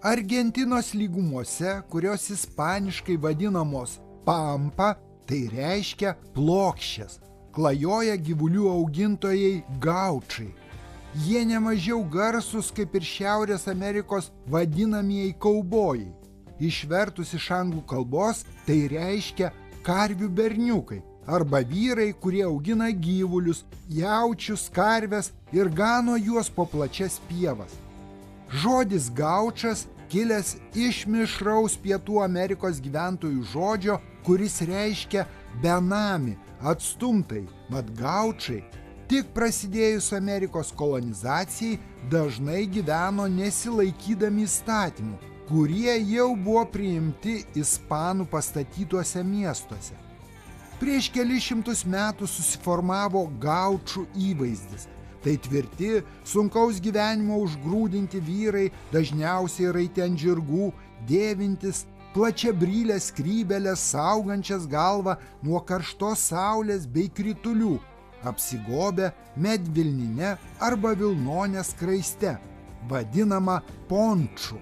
Argentinos lygumose, kurios ispaniškai vadinamos pampa, tai reiškia plokščias, klajoja gyvulių augintojai gaučai. Jie nemažiau garsūs kaip ir Šiaurės Amerikos vadinamieji kaubojai. Išvertus iš anglų kalbos, tai reiškia karvių berniukai arba vyrai, kurie augina gyvulius, jaučius, karves ir gano juos po plačias pievas. Žodis gaučas kilęs iš mišraus Pietų Amerikos gyventojų žodžio, kuris reiškia benami, atstumtai, mat gaučai tik prasidėjus Amerikos kolonizacijai dažnai gyveno nesilaikydami įstatymų, kurie jau buvo priimti ispanų pastatytuose miestuose. Prieš kelis šimtus metų susiformavo gaučų įvaizdis. Tai tvirti, sunkaus gyvenimo užgrūdinti vyrai, dažniausiai raiti ant žirgų, dėvintis plačiabrylės skrybėlės, saugančias galvą nuo karštos saulės bei kritulių, apsigobę medvilnine arba vilnone skraiste, vadinama ponču.